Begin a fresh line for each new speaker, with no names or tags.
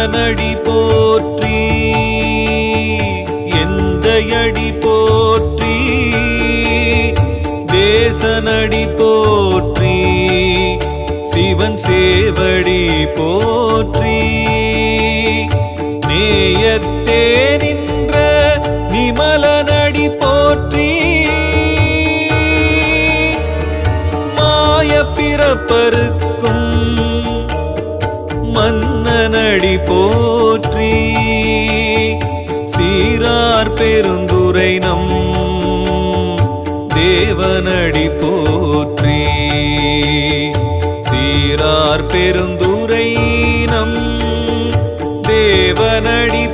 சிவனடி போற்றி, எந்தையடி போற்றி, தேசனடி போற்றி, சிவன் சேவடி போற்றி, நேயத்தே நின்ற நிமலனடி போற்றி, மாய பிறப்பருக்கும் மன்னனடி போற்றி, சீரார் பெருந்துரை நம் தேவனடி போற்றி, சீரார் பெருந்துரை நம் தேவனடி